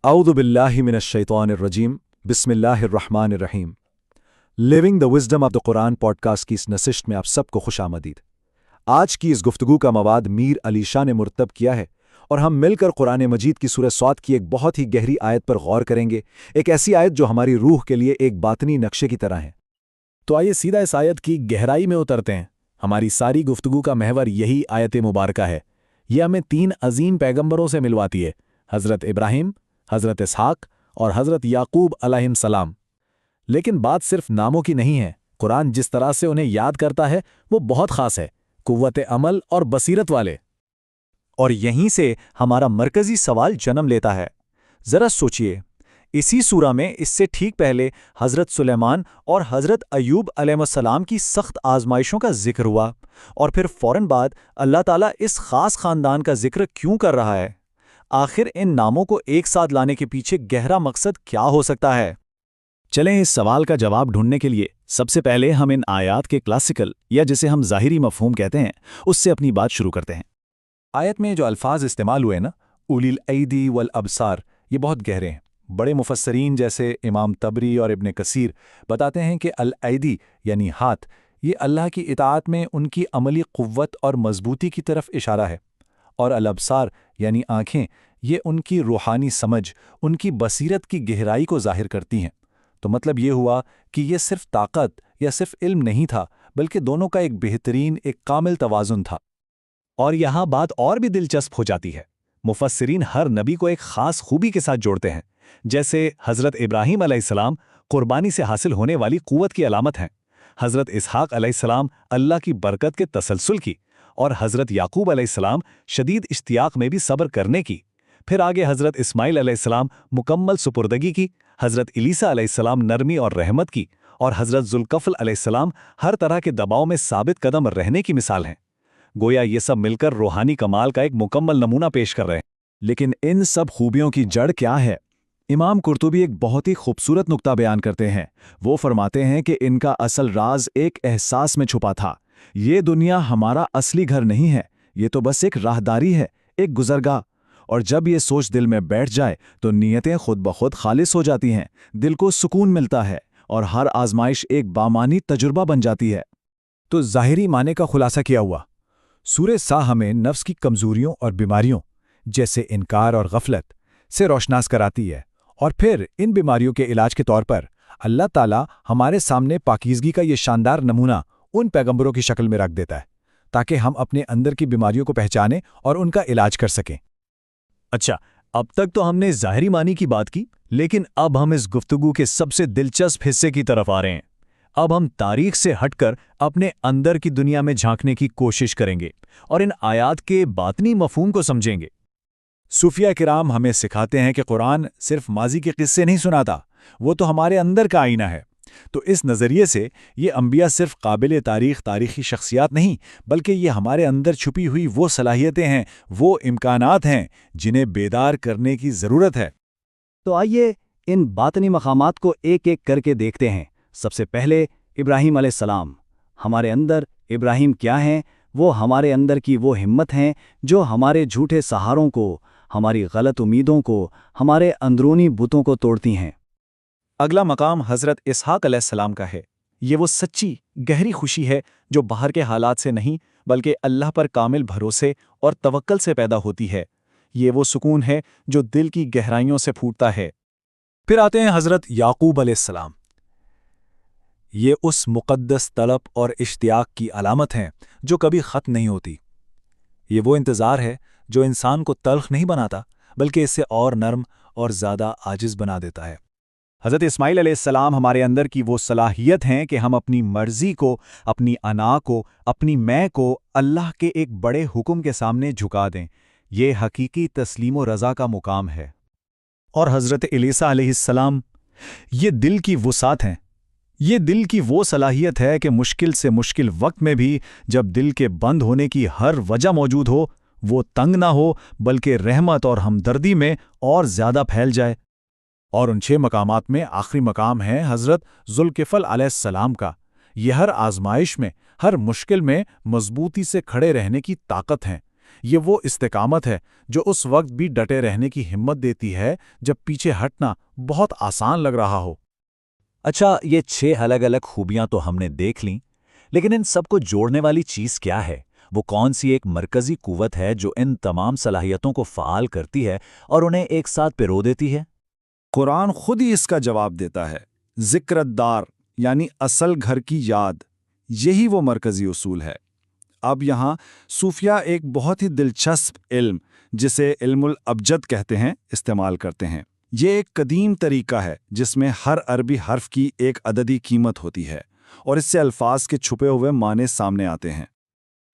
अऊज़ु बिल्लाहि मिनश शैतानिर रजीम बिस्मिल्लाहिर रहमानिर रहीम। Living the wisdom of the Quran podcast की इस नशिस्त में आप सबको खुशामदीद। आज की इस गुफ्तगू का मवाद मीर अली शाह ने मुरतब किया है और हम मिलकर कुरान मजीद की सूरह स्वाद की एक बहुत ही गहरी आयत पर गौर करेंगे, एक ऐसी आयत जो हमारी रूह के लिए एक बातनी नक्शे की तरह है। तो आइए सीधा इस आयत की गहराई में उतरते हैं। हमारी सारी गुफ्तगू का महवर यही आयत मुबारका है। यह हमें 3 अजीम पैगंबरों से मिलवाती है, हज़रत इब्राहिम, हज़रत इसहाक और हज़रत याकूब अलैहिस्सलाम। लेकिन बात सिर्फ नामों की नहीं है। कुरान जिस तरह से उन्हें याद करता है वो बहुत ख़ास है, कुव्वत अमल और बसीरत वाले। और यहीं से हमारा मरकज़ी सवाल जन्म लेता है। ज़रा सोचिए, इसी सूरा में इससे ठीक पहले हज़रत सुलेमान और हज़रत अयूब अलैहिस्सलाम की सख्त आजमाइशों का जिक्र हुआ, और फिर फ़ौरन बाद अल्लाह ताला इस ख़ास ख़ानदान का जिक्र क्यों कर रहा है? आखिर इन नामों को एक साथ लाने के पीछे गहरा मकसद क्या हो सकता है? चलें इस सवाल का जवाब ढूंढने के लिए सबसे पहले हम इन आयात के क्लासिकल या जिसे हम ज़ाहिरी मफ़हूम कहते हैं उससे अपनी बात शुरू करते हैं। आयत में जो अल्फाज इस्तेमाल हुए ना, उलिल ऐदी वल अबसार, ये बहुत गहरे हैं। बड़े मुफस्सरीन जैसे इमाम तबरी और इब्न कसीर बताते हैं कि अल ऐदी यानी हाथ, ये अल्लाह की इताअत में उनकी अमली क़ुव्वत और मजबूती की तरफ इशारा है, और अल अबसार यानी आँखें, ये उनकी रूहानी समझ, उनकी बसीरत की गहराई को ज़ाहिर करती हैं। तो मतलब ये हुआ कि ये सिर्फ ताकत या सिर्फ इल्म नहीं था, बल्कि दोनों का एक बेहतरीन, एक कामिल तवाज़ुन था। और यहाँ बात और भी दिलचस्प हो जाती है। मुफस्सिरीन हर नबी को एक ख़ास खूबी के साथ जोड़ते हैं। जैसे हज़रत इब्राहीम अलैहिस्सलाम कुर्बानी से हासिल होने वाली क़ुव्वत की अलामत हैं, हज़रत इसहाक अलैहिस्सलाम अल्लाह की बरकत के तसलसल की, और हज़रत याकूब अलैहिस्सलाम शदीद इश्तियाक में भी सब्र करने की। फिर आगे हज़रत इस्माइल अलैहिस्सलाम मुकम्मल सुपुर्दगी की, हज़रत इलीसा अलैहिस्सलाम नरमी और रहमत की, और हज़रत ज़ुल्कफ़ल अलैहिस्सलाम हर तरह के दबाव में साबित कदम रहने की मिसाल हैं। गोया ये सब मिलकर रूहानी कमाल का एक मुकम्मल नमूना पेश कर रहे हैं। लेकिन इन सब खूबियों की जड़ क्या है? इमाम कुर्तुबी एक बहुत ही खूबसूरत नुक्ता बयान करते हैं। वो फरमाते हैं कि इनका असल राज एक एहसास में छुपा था। ये दुनिया हमारा असली घर नहीं है, ये तो बस एक राहदारी है, एक गुज़रगाह। और जब ये सोच दिल में बैठ जाए तो नीयतें खुद ब खुद खालिस हो जाती हैं, दिल को सुकून मिलता है, और हर आजमाइश एक बामानी तजुर्बा बन जाती है। तो ज़ाहिरी माने का खुलासा किया हुआ। सूरह सा हमें नफ्स की कमज़ोरियों और बीमारियों जैसे इनकार और गफलत से रोशनास कराती है, और फिर इन बीमारियों के इलाज के तौर पर अल्लाह ताला हमारे सामने पाकीज़गी का ये शानदार नमूना उन पैगंबरों की शक्ल में रख देता है, ताकि हम अपने अंदर की बीमारियों को पहचानें और उनका इलाज कर सकें। अच्छा, अब तक तो हमने ज़ाहिरी मानी की बात की, लेकिन अब हम इस गुफ्तगू के सबसे दिलचस्प हिस्से की तरफ आ रहे हैं। अब हम तारीख से हटकर अपने अंदर की दुनिया में झांकने की कोशिश करेंगे और इन आयात के बातनी मफ़हूम को समझेंगे। सूफिया किराम हमें सिखाते हैं कि कुरान सिर्फ माजी के किस्से नहीं सुनाता, वो तो हमारे अंदर का आईना है। तो इस नज़रिए से ये अंबिया सिर्फ काबिल तारीख़ी शख्सियात नहीं, बल्कि ये हमारे अंदर छुपी हुई वो सलाहियतें हैं, वो इम्कानात हैं जिन्हें बेदार करने की ज़रूरत है। तो आइए इन बातनी मकामात को एक एक करके देखते हैं। सबसे पहले इब्राहीम अलैहिस्सलाम। हमारे अंदर इब्राहीम क्या हैं? वो हमारे अंदर की वो हिम्मत हैं जो हमारे झूठे सहारों को, हमारी गलत उम्मीदों को, हमारे अंदरूनी बुतों को तोड़ती हैं। अगला मकाम हज़रत इसहाक अलैहिस्सलाम का है। ये वो सच्ची गहरी खुशी है जो बाहर के हालात से नहीं, बल्कि अल्लाह पर कामिल भरोसे और तवक्कल से पैदा होती है। ये वो सुकून है जो दिल की गहराइयों से फूटता है। फिर आते हैं हज़रत याकूब अलैहिस्सलाम। ये उस मुक़द्दस तलब और इश्तियाक की अलामत हैं जो कभी ख़त्म नहीं होती। ये वो इंतज़ार है जो इंसान को तल्ख़ नहीं बनाता, बल्कि इससे और नर्म और ज़्यादा आजिज़ बना देता है। हज़रत इस्माइल अलैहिस्सलाम हमारे अंदर की वो सलाहियत हैं कि हम अपनी मर्ज़ी को, अपनी अना को, अपनी मैं को अल्लाह के एक बड़े हुक्म के सामने झुका दें। ये हकीकी तस्लीम व रज़ा का मुकाम है। और हज़रत इलीसा अलैहिस्सलाम, ये दिल की वुसात हैं। ये दिल की वो सलाहियत है कि मुश्किल से मुश्किल वक्त में भी जब दिल के बंद होने की हर वजह मौजूद हो, वो तंग ना हो, बल्कि रहमत और हमदर्दी में और ज़्यादा फैल जाए। और उन 6 मकामात में आखिरी मकाम है हज़रत ज़ुल्किफ़ल अलैहिस्सलाम का। ये हर आजमाइश में, हर मुश्किल में मजबूती से खड़े रहने की ताकत हैं। یہ وہ استقامت ہے جو اس وقت بھی ڈٹے رہنے کی ہمت دیتی ہے جب پیچھے ہٹنا بہت آسان لگ رہا ہو۔ اچھا، یہ 6 الگ الگ خوبیاں تو ہم نے دیکھ لیں، لیکن ان سب کو جوڑنے والی چیز کیا ہے؟ وہ کون سی ایک مرکزی قوت ہے جو ان تمام صلاحیتوں کو فعال کرتی ہے اور انہیں ایک ساتھ پرو دیتی ہے؟ قرآن خود ہی اس کا جواب دیتا ہے۔ ذکر الدار یعنی اصل گھر کی یاد، یہی وہ مرکزی اصول ہے۔ اب یہاں صوفیہ ایک بہت ہی دلچسپ علم، جسے علم الابجد کہتے ہیں، استعمال کرتے ہیں۔ یہ ایک قدیم طریقہ ہے جس میں ہر عربی حرف کی ایک عددی قیمت ہوتی ہے اور اس سے الفاظ کے چھپے ہوئے معنی سامنے آتے ہیں۔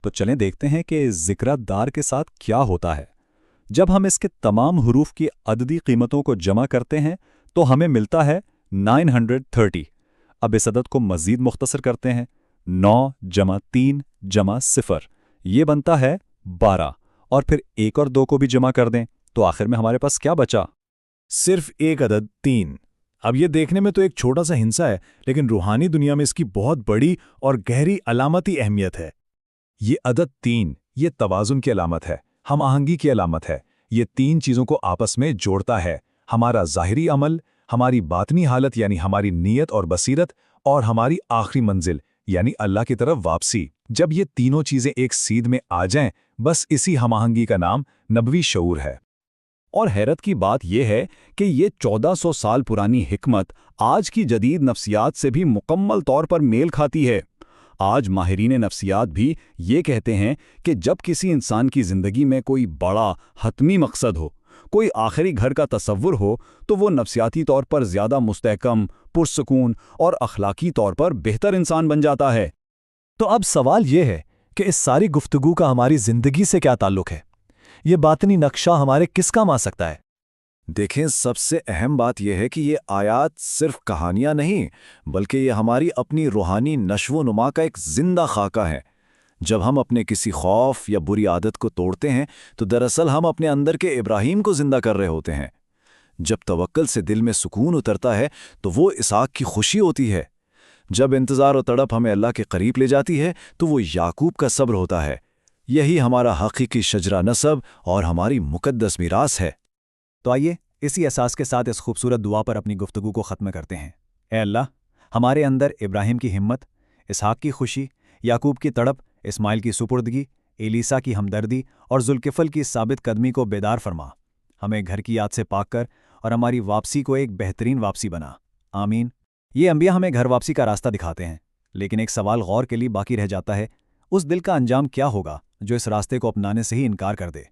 تو چلیں دیکھتے ہیں کہ ذکر دار کے ساتھ کیا ہوتا ہے۔ جب ہم اس کے تمام حروف کی عددی قیمتوں کو جمع کرتے ہیں تو ہمیں ملتا ہے 930۔ اب اس عدد کو مزید مختصر کرتے ہیں، 9 جمع 3 جمع 0، یہ بنتا ہے 12، اور پھر 1 اور 2 کو بھی جمع کر دیں تو آخر میں ہمارے پاس کیا بچا؟ صرف ایک عدد 3۔ اب یہ دیکھنے میں تو ایک چھوٹا سا ہنسا ہے، لیکن روحانی دنیا میں اس کی بہت بڑی اور گہری علامتی اہمیت ہے۔ یہ عدد 3 یہ توازن کی علامت ہے، ہم آہنگی کی علامت ہے۔ یہ 3 چیزوں کو آپس میں جوڑتا ہے: ہمارا ظاہری عمل، ہماری باطنی حالت یعنی ہماری نیت اور بصیرت، اور ہماری آخری منزل یعنی اللہ کی طرف واپسی۔ جب یہ تینوں چیزیں ایک سیدھ میں آ جائیں، بس اسی ہم آہنگی کا نام نبوی شعور ہے۔ اور حیرت کی بات یہ ہے کہ یہ 1400 سال پرانی حکمت آج کی جدید نفسیات سے بھی مکمل طور پر میل کھاتی ہے۔ آج ماہرین نفسیات بھی یہ کہتے ہیں کہ جب کسی انسان کی زندگی میں کوئی بڑا حتمی مقصد ہو، کوئی آخری گھر کا تصور ہو، تو وہ نفسیاتی طور پر زیادہ مستحکم، پرسکون اور اخلاقی طور پر بہتر انسان بن جاتا ہے۔ تو اب سوال یہ ہے کہ اس ساری گفتگو کا ہماری زندگی سے کیا تعلق ہے؟ یہ باطنی نقشہ ہمارے کس کام آ سکتا ہے؟ دیکھیں، سب سے اہم بات یہ ہے کہ یہ آیات صرف کہانیاں نہیں، بلکہ یہ ہماری اپنی روحانی نشو و نما کا ایک زندہ خاکہ ہے۔ جب ہم اپنے کسی خوف یا بری عادت کو توڑتے ہیں تو دراصل ہم اپنے اندر کے ابراہیم کو زندہ کر رہے ہوتے ہیں۔ جب توکل سے دل میں سکون اترتا ہے تو وہ اسحاق کی خوشی ہوتی ہے۔ جب انتظار و تڑپ ہمیں اللہ کے قریب لے جاتی ہے تو وہ یعقوب کا صبر ہوتا ہے۔ یہی ہمارا حقیقی شجرہ نسب اور ہماری مقدس میراث ہے۔ تو آئیے اسی احساس کے ساتھ اس خوبصورت دعا پر اپنی گفتگو کو ختم کرتے ہیں۔ اے اللہ، ہمارے اندر ابراہیم کی ہمت، اسحاق کی خوشی، یعقوب کی تڑپ، اسماعیل کی سپردگی، ایلیسا کی ہمدردی اور ذوالکفل کی ثابت قدمی کو بیدار فرما۔ ہمیں گھر کی یاد سے پاک کر اور ہماری واپسی کو ایک بہترین واپسی بنا۔ آمین۔ یہ انبیاء ہمیں گھر واپسی کا راستہ دکھاتے ہیں، لیکن ایک سوال غور کے لیے باقی رہ جاتا ہے، اس دل کا انجام کیا ہوگا جو اس راستے کو اپنانے سے ہی انکار کر دے؟